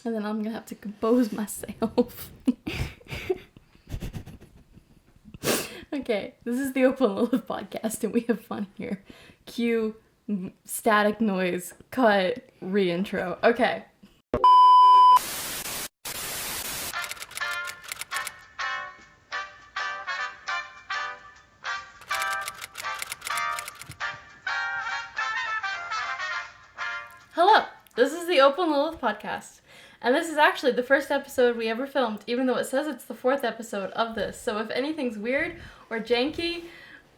And then I'm going to have to compose myself. Okay, this is the Opal Lilith Podcast, and we have fun here. Cue static noise, cut, re-intro. Okay. Hello, this is the Opal Lilith Podcast, and this is actually the first episode we ever filmed, even though it says it's the 4th episode of this. So if anything's weird or janky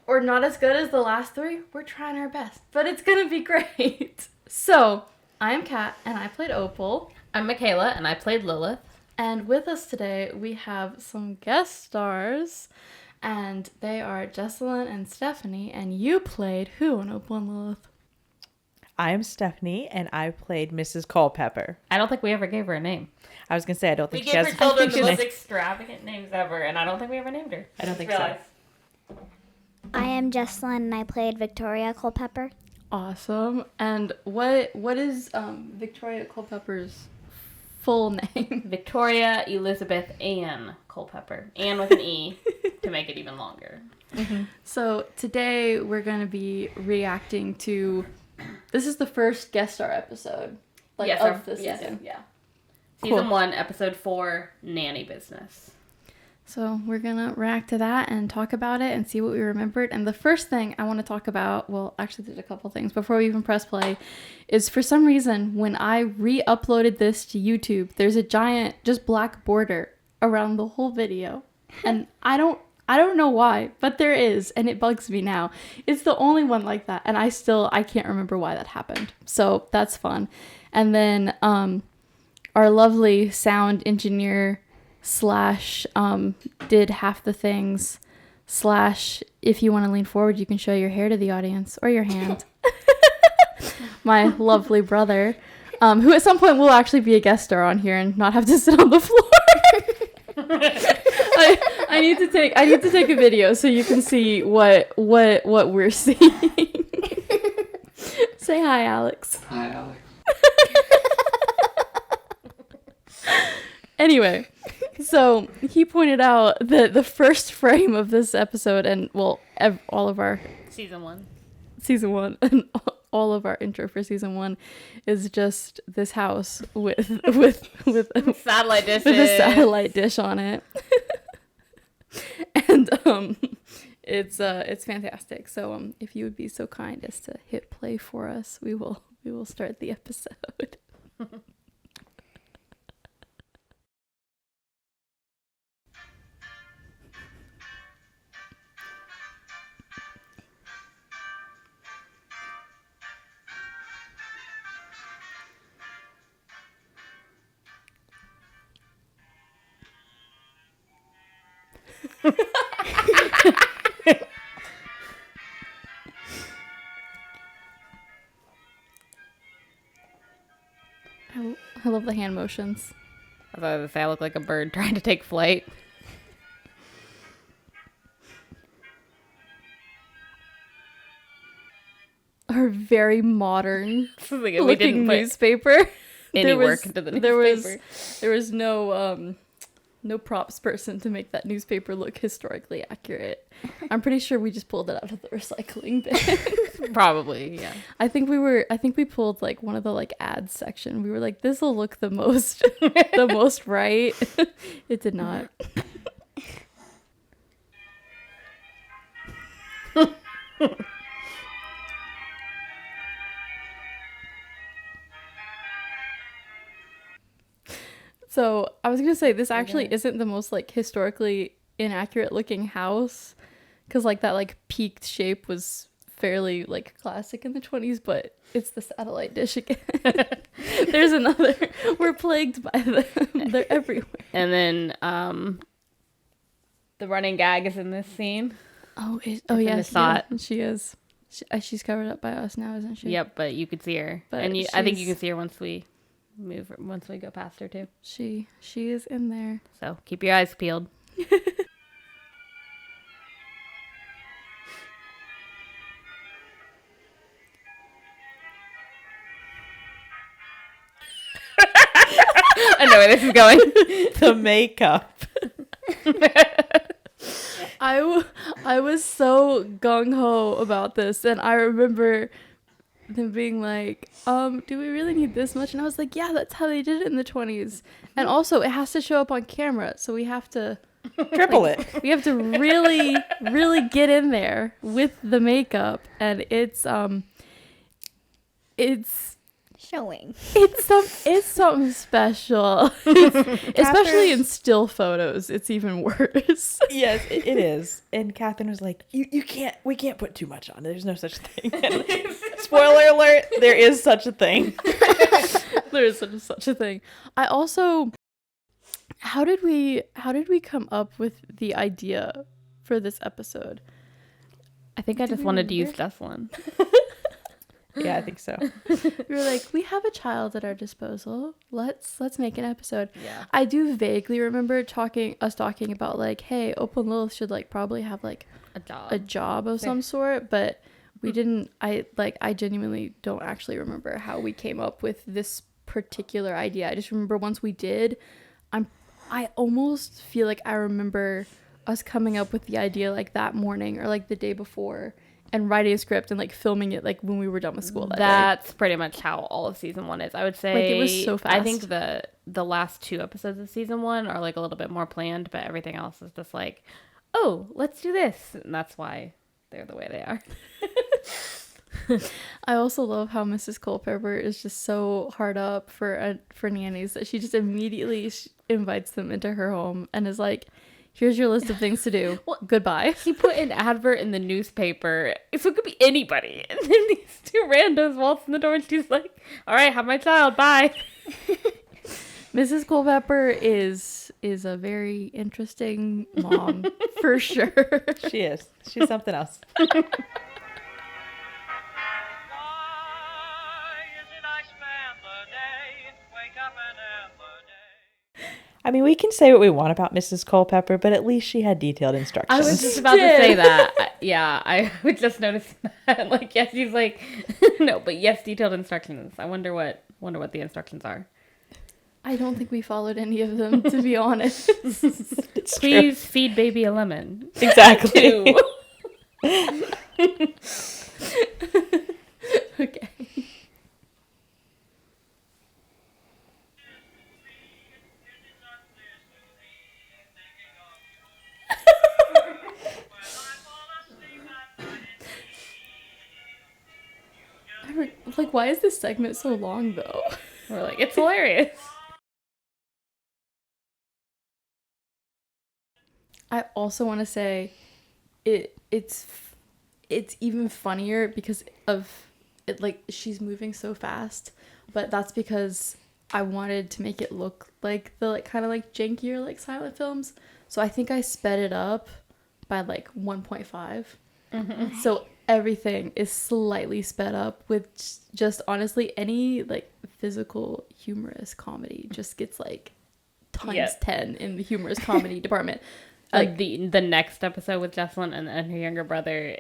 or not as good as the last 3, we're trying our best, but it's gonna be great. So, I am Kat, and I played Opal. I'm Michaela, and I played Lilith. And with us today, we have some guest stars, and they are Jessalyn and Stephanie, and you played who in Opal and Lilith? I'm Stephanie, and I played Mrs. Culpepper. I don't think we ever gave her a name. I was going to say, I don't think we she has... We gave her children the most extravagant names ever, and I don't think we ever named her. I don't think so. I am Jessalyn, and I played Victoria Culpepper. Awesome. And what is Victoria Culpepper's full name? Victoria Elizabeth Ann Culpepper. Ann with an E to make it even longer. Mm-hmm. So today we're going to be reacting to... This is the first guest star episode of the season. Yeah. Season 1, episode 4, Nanny Business. So we're going to react to that and talk about it and see what we remembered. And the first thing I want to talk about, well, actually there's a couple things before we even press play, is for some reason when I re-uploaded this to YouTube, there's a giant just black border around the whole video. And I don't know why, but there is, and it bugs me now. It's the only one like that, and I can't remember why that happened. So that's fun. And then our lovely sound engineer / did half the things / if you want to lean forward, you can show your hair to the audience or your hand. My lovely brother, who at some point will actually be a guest star on here and not have to sit on the floor. I need to take a video so you can see what we're seeing. Say hi, Alex. Hi, Alex. Anyway, so he pointed out that the first frame of this episode, and well, all of our season one, and all of our intro for season 1 is just this house with satellite dishes. with a satellite dish on it. And it's fantastic. So if you would be so kind as to hit play for us, we will start the episode. I love the hand motions. I was going to say I look like a bird trying to take flight. Our very modern we looking newspaper. Any work into the newspaper. There was no props person to make that newspaper look historically accurate. I'm pretty sure we just pulled it out of the recycling bin. Probably, yeah. I think we pulled like one of the like ads section. We were like, this will look the most right. It did not. So I was gonna say this actually isn't the most like historically inaccurate looking house, because like that like peaked shape was fairly like classic in the 20s, but it's the satellite dish again. There's another. We're plagued by them. They're everywhere. And then the running gag is in this scene. Oh yes, yeah, she is. She's covered up by us now, isn't she? Yep, but you could see her, but and I think you can see her once we go past her too. She is in there. So keep your eyes peeled. know where this is going. The makeup. I was so gung-ho about this, and I remember them being like, do we really need this much? And I was like, yeah, that's how they did it in the 20s. And also, it has to show up on camera, so we have to... Triple it. We have to really, really get in there with the makeup, and it's Showing. it's something special. Especially in still photos, it's even worse. Yes, it is. And Catherine was like, we can't put too much on. There's no such thing. Spoiler alert, there is such a thing. There is such a thing. I also, how did we come up with the idea for this episode? I think I just wanted to use Jessalyn. Yeah, I think so. We were like, we have a child at our disposal. Let's make an episode. Yeah. I do vaguely remember talking about like, hey, Opal Lilith should like probably have like a job of some sort, but we didn't. I genuinely don't actually remember how we came up with this particular idea. I just remember once we did, I almost feel like I remember us coming up with the idea like that morning or like the day before, and writing a script and like filming it like when we were done with school that day. That's pretty much how all of season 1 is. I would say like it was so fast. I think the last 2 episodes of season 1 are like a little bit more planned, but everything else is just like, oh, let's do this, and that's why they're the way they are. I also love how Mrs. Culpepper is just so hard up for nannies that she just immediately invites them into her home and is like, here's your list of things to do. Well, goodbye. He put an advert in the newspaper, so it could be anybody. And then these 2 randos waltz in the door, and she's like, all right, have my child, bye. Mrs. Culpepper is a very interesting mom, for sure. She is. She's something else. I mean, we can say what we want about Mrs. Culpepper, but at least she had detailed instructions. I was just about to say that. Yeah, I was just noticing that. Like, yes, he's like, no, but yes, detailed instructions. I wonder what the instructions are. I don't think we followed any of them, to be honest. Please feed baby a lemon. Exactly. Okay. Like, why is this segment so long, though? We're like, it's hilarious. I also want to say it's even funnier because of it, like, she's moving so fast, but that's because I wanted to make it look like the like kind of like jankier like silent films, so I think I sped it up by like 1.5. So everything is slightly sped up, with just honestly any like physical humorous comedy just gets like times 10 in the humorous comedy department. Like the next episode with Jessalyn and her younger brother,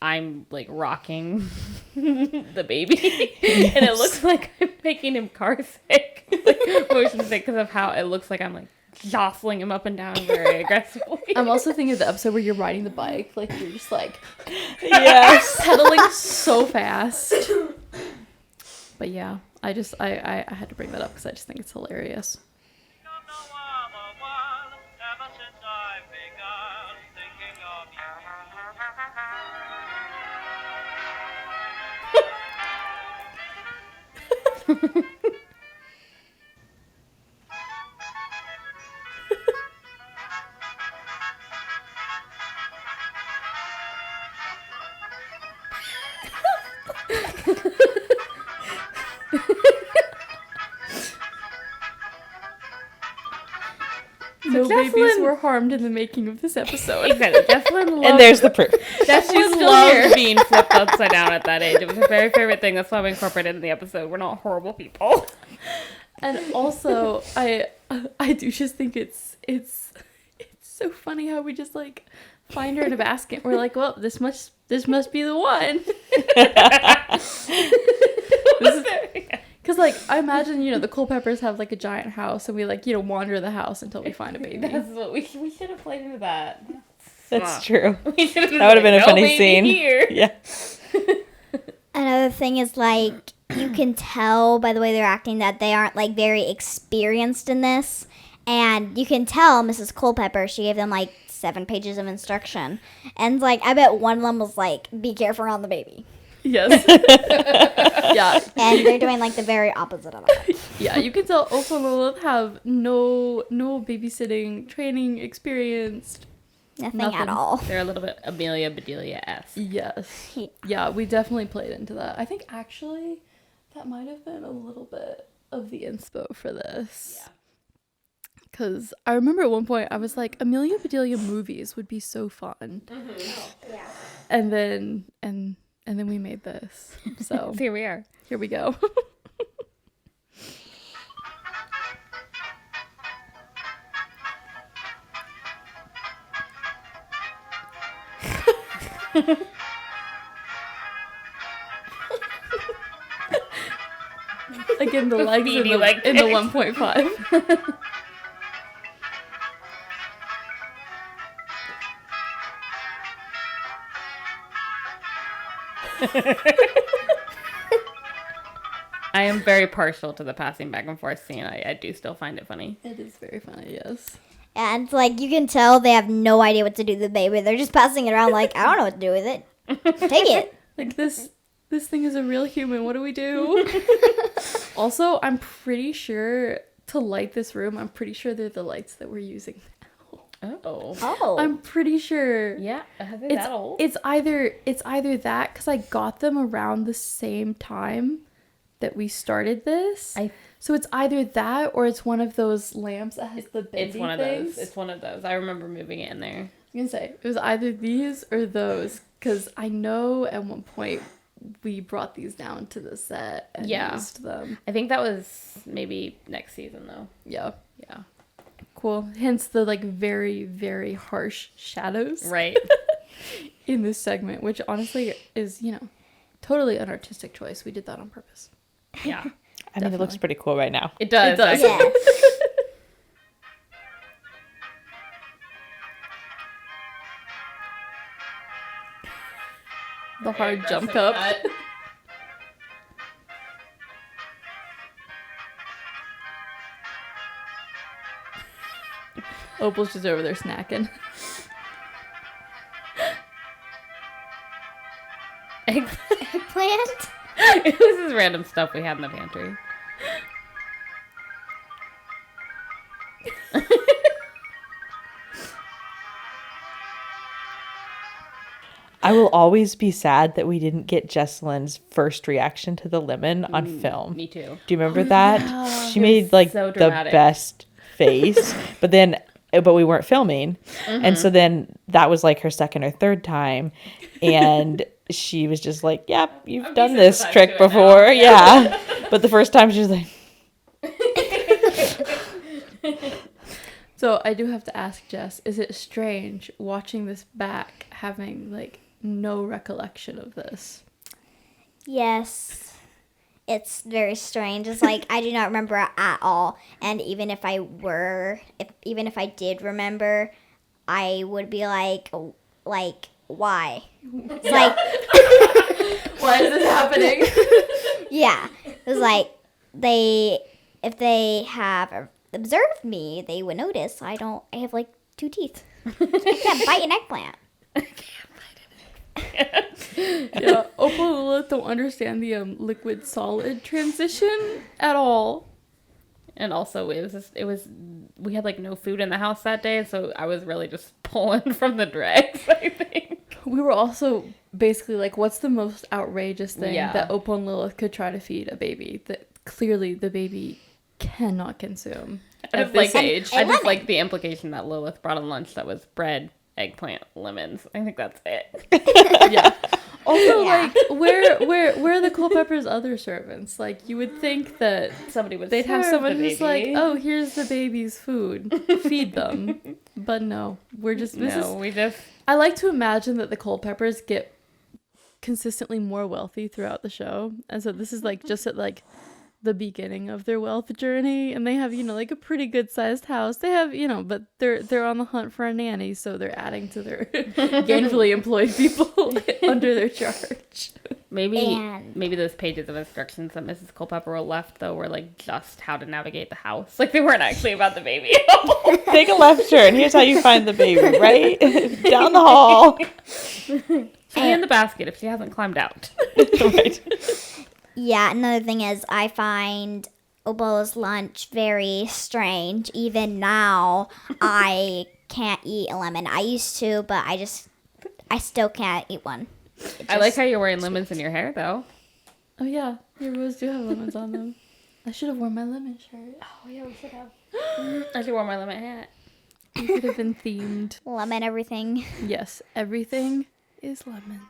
I'm like rocking the baby, and it looks like I'm making him car sick, like motion sick, because of how it looks like I'm like jostling him up and down very aggressively. I'm also thinking of the episode where you're riding the bike, like you're just like yes, pedaling so fast. But yeah, I had to bring that up because I just think it's hilarious. No babies were harmed in the making of this episode. Exactly. Jessalyn loved, and there's the proof. Jessalyn loved being flipped upside down at that age. It was her very favorite thing. That's why we incorporated in the episode. We're not horrible people. And also, I do just think it's so funny how we just like find her in a basket. We're like, well, this must be the one. Because, like, I imagine, the Culpeppers have, like, a giant house, and we, like, wander the house until we find a baby. That's what we should have played into that. That's true. That would have been a funny scene. Here. Yeah. Another thing is, like, you can tell by the way they're acting that they aren't, like, very experienced in this. And you can tell Mrs. Culpepper, she gave them, like, 7 pages of instruction. And, like, I bet one of them was, like, be careful around the baby. Yes. Yeah. And they're doing, like, the very opposite of that. Yeah, you can tell Opal and Lilith have no babysitting training experience. Nothing Nothing. at all. They're a little bit Amelia Bedelia-esque. Yes. Yeah, we definitely played into that. I think, actually, that might have been a little bit of the inspo for this. Yeah. Because I remember at one point I was like, Amelia Bedelia movies would be so fun. Mm-hmm. Yeah. And then we made this. So Here we are. here we go. Again, the legs in Beady the, leg in the kick. 1.5. I am very partial to the passing back and forth scene. I do still find it funny. It is very funny, yes. And, like, you can tell they have no idea what to do with the baby. They're just passing it around like, I don't know what to do with it. Take it. Like, this thing is a real human. What do we do? Also, I'm pretty sure to light this room, I'm pretty sure they're the lights that we're using now. Oh. Oh. I'm pretty sure. Yeah. Are they that old? It's either that, because I got them around the same time that we started this. So it's either that or it's one of those lamps that has the bending It's one of things. those. It's one of those. I remember moving it in there. I was gonna say it was either these or those, because I know at one point we brought these down to the set and used them. I think that was maybe next season though. Yeah. Cool. Hence the, like, very, very harsh shadows Right. in this segment, which honestly is, totally an artistic choice. We did that on purpose. Yeah. I mean, it looks pretty cool right now. It does. It does. actually. Yeah. The hard jump up. Opal's just over there snacking. Eggplant? It was just random stuff we had in the pantry. I will always be sad that we didn't get Jessalyn's first reaction to the lemon on film. Me too. Do you remember that? She It made was like so the dramatic. best face, but we weren't filming. And so then that was like her second or third time. And she was just like, yep, you've done this desensitized trick to it now. before. Yeah. But the first time she was like, So I do have to ask Jess, is it strange watching this back, having, like, no recollection of this? Yes. It's very strange. It's like I do not remember it at all. And even if I did remember, I would be like why? It's like Why is this happening? yeah. It was like if they have observed me, they would notice I have like 2 teeth. I can't bite an eggplant. Yeah, Opal and Lilith don't understand the liquid solid transition at all. And also we had like no food in the house that day, so I was really just pulling from the dregs, I think. We were also basically like, what's the most outrageous thing Yeah. that Opal and Lilith could try to feed a baby that clearly the baby cannot consume I at just this like age? I just lemon. like the implication that Lilith brought a lunch that was bread, eggplant, lemons. I think that's it. Yeah. Also, Yeah. like, where are the Culpepper's other servants? Like, you would think that Somebody would they'd have serve someone the who's like, baby. oh, here's the baby's food, feed them. But no, we're just I like to imagine that the Culpeppers get consistently more wealthy throughout the show, and so this is like just at like the beginning of their wealth journey, and they have, you know, like a pretty good sized house. They have, you know, but they're on the hunt for a nanny, so they're adding to their gainfully employed people under their charge. Maybe those pages of instructions that Mrs. Culpepper left, though, were like just how to navigate the house. Like, they weren't actually about the baby. Take a left turn. Here's how you find the baby, right? Down the hall. She's in the basket if she hasn't climbed out. Right. Yeah, another thing is I find Opal's lunch very strange. Even now, I can't eat a lemon. I used to, but I still can't eat one. I like how you're wearing lemons in your hair, though. Oh yeah, your rose do have lemons on them. I should have worn my lemon shirt. Oh, yeah, we should have. I should wear my lemon hat. You could have been themed. Lemon everything. Yes, everything is lemons.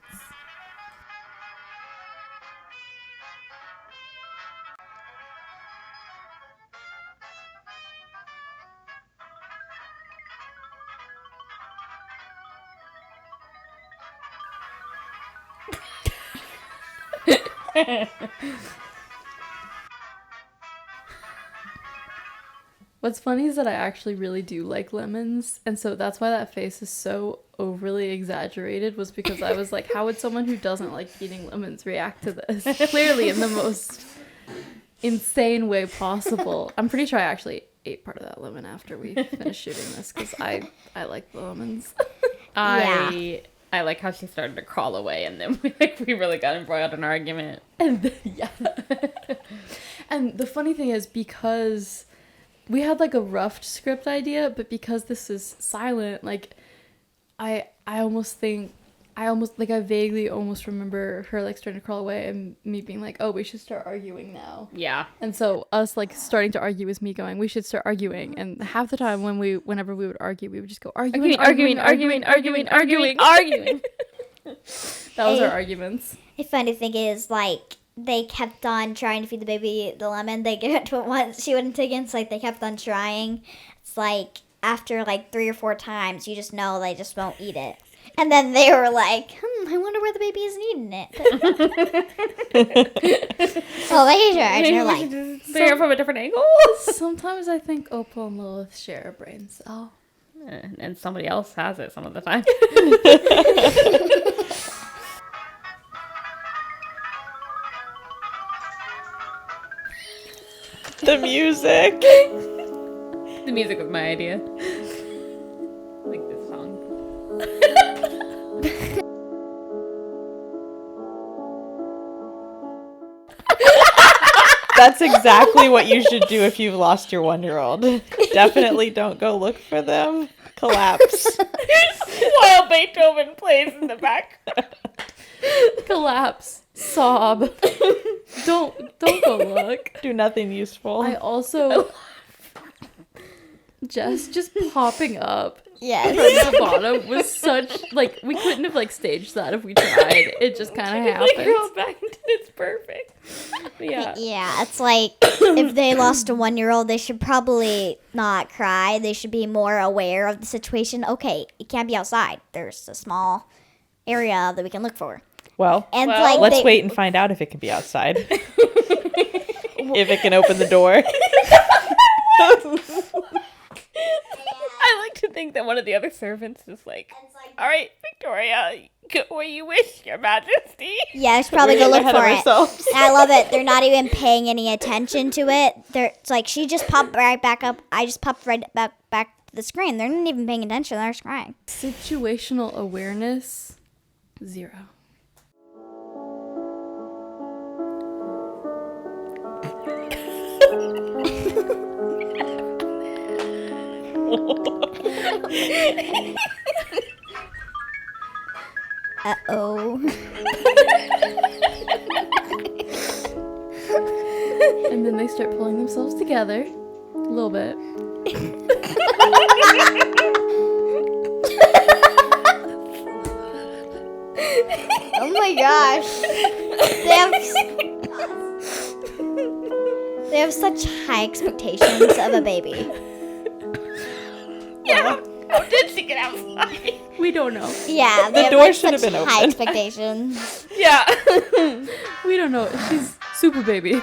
What's funny is that I actually really do like lemons, and so that's why that face is so overly exaggerated, was because I was like, how would someone who doesn't like eating lemons react to this? Clearly in the most insane way possible. I'm pretty sure I actually ate part of that lemon after we finished shooting this, because I like the lemons. I like how she started to crawl away, and then we really got embroiled in an argument. And yeah. And the funny thing is, because we had like a rough script idea, but because this is silent, like I vaguely almost remember her like starting to crawl away and me being like, oh, we should start arguing now. Yeah. And so us like starting to argue is me going, we should start arguing. And half the time whenever we would argue, we would just go arguing. That was our arguments. The funny thing is, like, they kept on trying to feed the baby the lemon. They gave it to it once. She wouldn't take it. It's like they kept on trying. It's like after like 3 or 4 times, you just know they just won't eat it. And then they were like, I wonder where the baby isn't eating it. So they tried. And you're like, See her from a different angle? Sometimes I think Opal and Lilith share a brain cell. And somebody else has it some of the time. The music. The music was my idea. Like this song. That's exactly what you should do if you've lost your 1-year-old. Definitely don't go look for them. Collapse. While Beethoven plays in the background. Collapse. Sob. Don't go look. Do nothing useful. I also just popping up yes. from the bottom was such, like, we couldn't have like staged that if we tried. It just kind of happened. Like, rolled back and it's perfect. Yeah. Yeah, it's like if they lost a 1-year-old, they should probably not cry. They should be more aware of the situation. Okay, it can't be outside. There's a small area that we can look for. Well, And like let's wait and find out if it can be outside. If it can open the door. I like to think that one of the other servants is like, all right, Victoria, go where you wish, Your Majesty. Yeah, I should probably go look ahead for of it. ourselves. And I love it. They're not even paying any attention to it. It's like she just popped right back up. I just popped right back to the screen. They're not even paying attention. They're just crying. Situational awareness, 0. Uh-oh. And then they start pulling themselves together a little bit. Oh my gosh. They have such high expectations of a baby. Yeah. How did she get outside? We don't know. Yeah, they The have door like should have such been high open. expectations. Yeah. We don't know. She's super baby.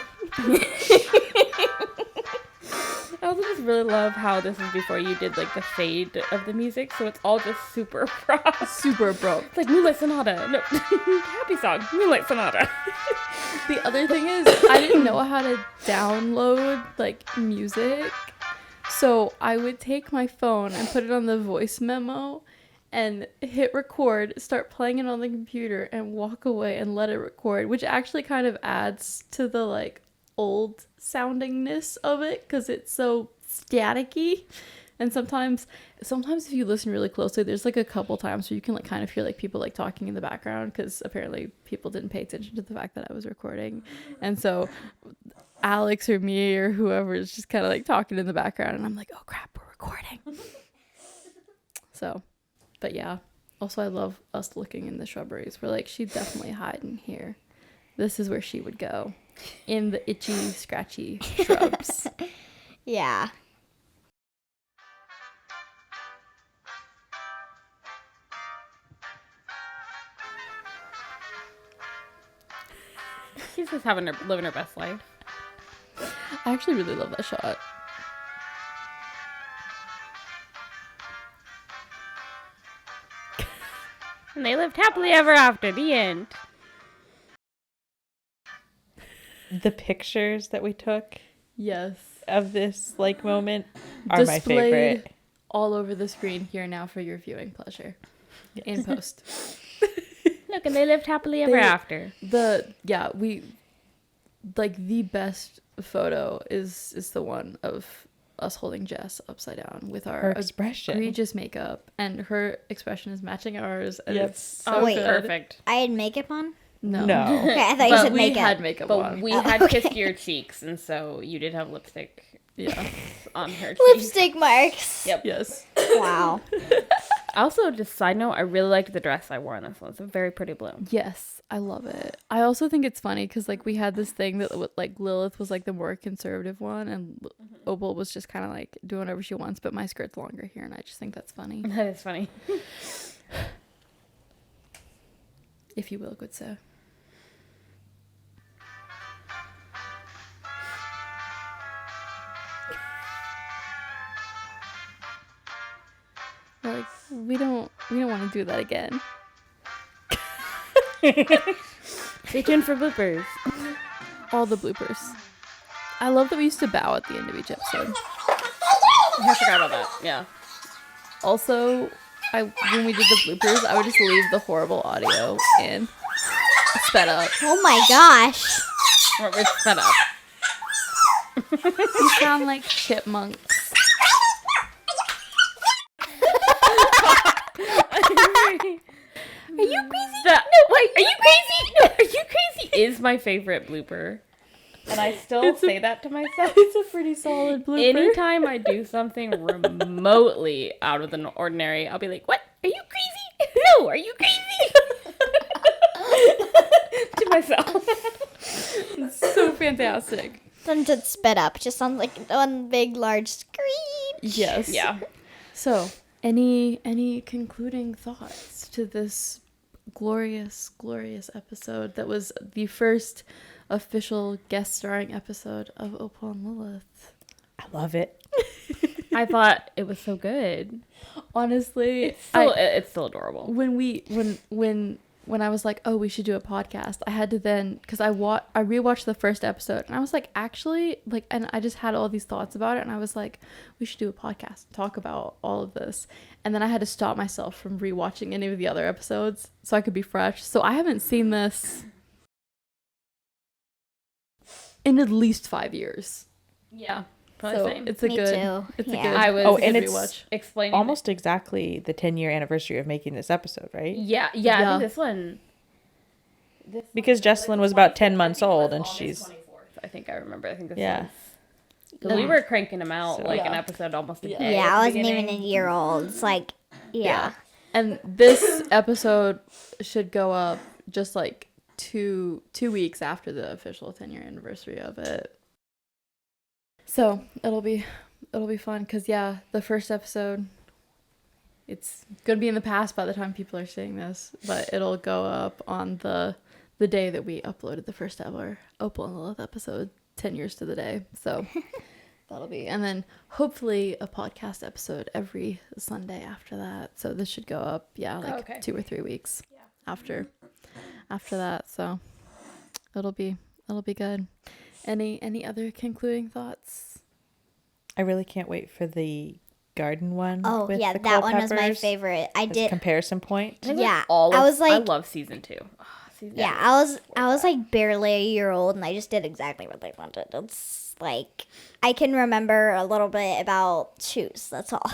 I also just really love how this is before you did like the fade of the music, so it's all just super abrupt. Super abrupt. It's like Moonlight Sonata. No, happy song. Moonlight Sonata. The other thing is, I didn't know how to download like music, so I would take my phone and put it on the voice memo and hit record, start playing it on the computer, and walk away and let it record, which actually kind of adds to the like old soundingness of it because it's so staticky. And sometimes if you listen really closely, there's like a couple times where you can like kind of hear like people like talking in the background because apparently people didn't pay attention to the fact that I was recording. And so Alex or me or whoever is just kind of like talking in the background, and I'm like, oh crap, we're recording. So, but yeah, also I love us looking in the shrubberies. We're like, she'd definitely hide in here. This is where she would go, in the itchy, scratchy shrubs. Yeah. She's just living her best life. I actually really love that shot. And they lived happily ever after. The end. The pictures that we took Yes. of this like moment are my Displayed favorite. all over the screen here now for your viewing pleasure. Yes. In post. Look, and they lived happily ever after. The best photo is the one of us holding Jess upside down with Her our expression. egregious makeup, and her expression is matching ours, and Yep. it's so Oh, wait. good. Perfect. I had makeup on? No. Okay, I thought you But said we makeup. had makeup But on. we Oh, had okay. kissed your cheeks, and so you did have lipstick Yeah. on her cheeks. Lipstick marks. Yep. Yes. Wow. Also, just side note, I really liked the dress I wore on this one. It's a very pretty blue. Yes, I love it. I also think it's funny because like we had this thing that like Lilith was like the more conservative one, and Opal was just kind of like doing whatever she wants. But my skirt's longer here, and I just think that's funny, That is funny. if you will, good sir. We're like, we don't want to do that again. Stay tuned for bloopers. All the bloopers. I love that we used to bow at the end of each episode. I forgot about that. Yeah. Also, when we did the bloopers, I would just leave the horrible audio in. Sped up. Oh my gosh. We're sped up. You sound like chipmunks. Are you crazy? No, wait, are you crazy? No, are you crazy? Is my favorite blooper. And I still say that to myself. It's a pretty solid blooper. Anytime I do something remotely out of the ordinary, I'll be like, what? Are you crazy? No, are you crazy? To myself. It's so fantastic. Then just sped up. Just sounds like one big large screech. Yes. Yeah. So, any concluding thoughts to this glorious, glorious episode that was the first official guest starring episode of Opal and Lilith? I love it. I thought it was so good. Honestly, It's still adorable. when I was like, oh, we should do a podcast, I had to then, because I rewatched the first episode, and I was like, actually, like, and I just had all these thoughts about it, and I was like, we should do a podcast, talk about all of this. And then I had to stop myself from rewatching any of the other episodes so I could be fresh. So I haven't seen this in at least 5 years. Yeah. So it's a Me good, too. it's Yeah. a good, I was Oh, it's a and good it's rewatch. explaining Almost exactly the 10-year anniversary of making this episode, right? Yeah. I Yeah. think this one. Because Jessalyn was about 10 months old, and she's... I think I remember. I think this Yeah. was. 'Cause we were cranking them out So- like an Yeah. episode almost a Yeah. day. Yeah, at the I wasn't even beginning. a year old. It's like, yeah. And this episode should go up just like two weeks after the official 10-year anniversary of it. So it'll be fun because the first episode, it's gonna be in the past by the time people are seeing this, but it'll go up on the day that we uploaded the first ever Opal and Lilith episode. 10 years to the day. So that'll be, and then hopefully a podcast episode every Sunday after that. So this should go up, 2 or 3 weeks after that. So it'll be good. Any other concluding thoughts? I really can't wait for the garden one. Oh, with yeah, the that Cole one was my Peppers favorite. I as a did. comparison point. Yeah, I love season 2. Yeah, I was like barely a year old, and I just did exactly what they wanted. It's like I can remember a little bit about shoes. That's all.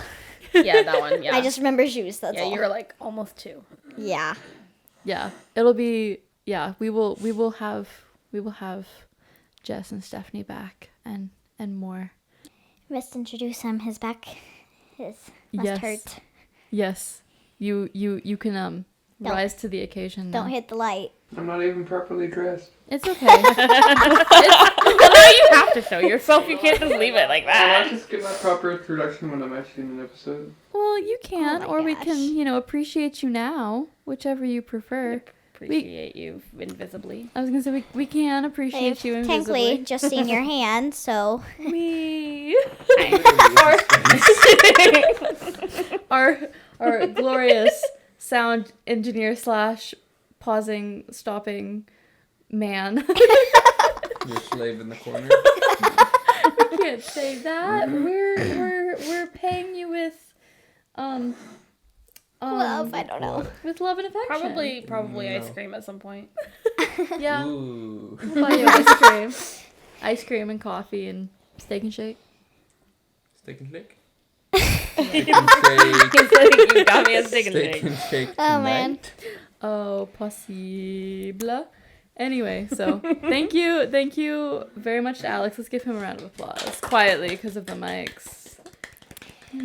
Yeah, that one. Yeah, I just remember shoes. That's all. you were like almost 2. Yeah. Yeah, it'll be, we will have Jess and Stephanie back and more. Must introduce him. His back must hurt. Yes, you can rise to the occasion. Don't hit the light. I'm not even properly dressed. It's okay. Well, now you have to show yourself. You can't just leave it like Well, I that. just get my proper introduction when I'm actually in an episode. Well, you can, Oh my or we gosh. can, appreciate you now, whichever you prefer. Appreciate you invisibly. I was gonna say we can appreciate They've you technically invisibly. just seen your hand, so our glorious sound engineer / pausing, stopping man. Your slave in the corner. We can't say that. We're paying you with love. I don't know. with love and affection. Probably No. ice cream at some point. Yeah. Ooh. We'll buy you ice cream and coffee and steak and shake. Steak and shake? Steak and shake. You got me a steak and Steak shake. and shake Oh, man. tonight. Oh, possible. Anyway, so thank you very much to Alex. Let's give him a round of applause quietly because of the mics.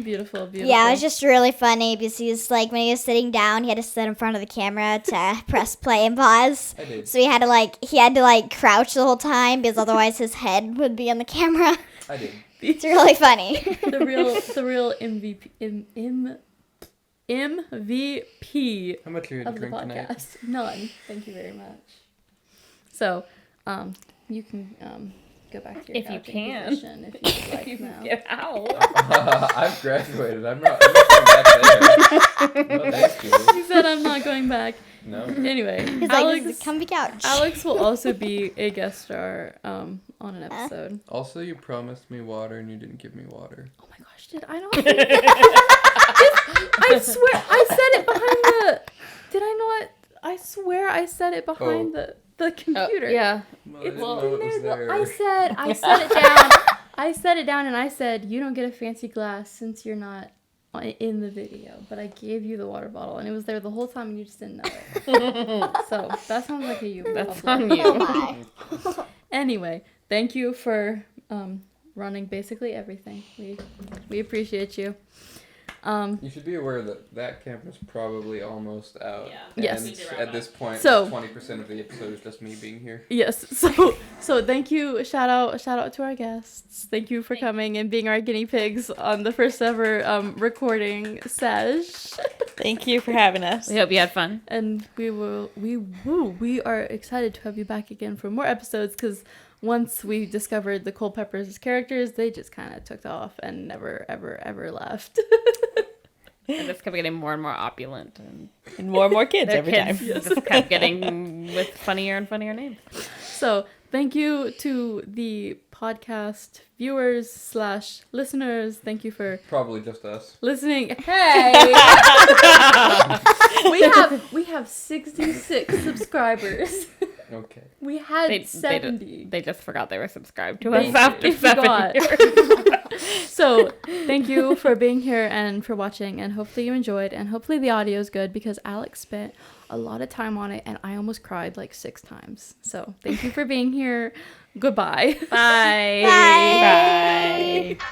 Beautiful. Yeah, it was just really funny because he's like when he was sitting down, he had to sit in front of the camera to press play and pause. I did. So he had to crouch the whole time because otherwise his head would be on the camera. I did. It's really funny. the real MVP How much are you of to the drink tonight? podcast. None. Thank you very much. So, you can go back to your If you couching can. position if you'd like You now. get out. I've graduated. I'm not going back there. No, thank you. He said I'm not going back. No. Anyway, He's Alex, like, this is a comfy couch. Alex will also be a guest star on an episode. Also, you promised me water and you didn't give me water. Oh my gosh, did I not? I swear I said it behind the. Did I not? I swear I said it behind the computer. Yeah. Well, It's I didn't know it was there. I said it down. I set it down and I said, you don't get a fancy glass since you're not in the video. But I gave you the water bottle and it was there the whole time and you just didn't know it. So that sounds like a you That's problem. on you. Bye. Anyway, thank you for running basically everything. We appreciate you. You should be aware that camera's probably almost out. Yeah. Yes. And at this point, So- 20% of the episode is just me being here. Yes. So thank you. Shout out to our guests. Thank you for coming and being our guinea pigs on the first ever recording sesh. Thank you for having us. We hope you had fun. And we are excited to have you back again for more episodes because once we discovered the Cole Peppers characters, they just kind of took off and never, ever, ever left. And just kept getting more and more opulent. And And more kids their every kids time. just kept getting with funnier and funnier names. So thank you to the podcast viewers / listeners. Thank you for Probably just us. listening. Hey, we have 66 subscribers. Okay. We had They 70. They just forgot they were subscribed to They us after 7 forgot. years. So thank you for being here and for watching, and hopefully you enjoyed, and hopefully the audio is good because Alex spent a lot of time on it and I almost cried like 6 times. So thank you for being here. Goodbye. Bye. Bye. Bye.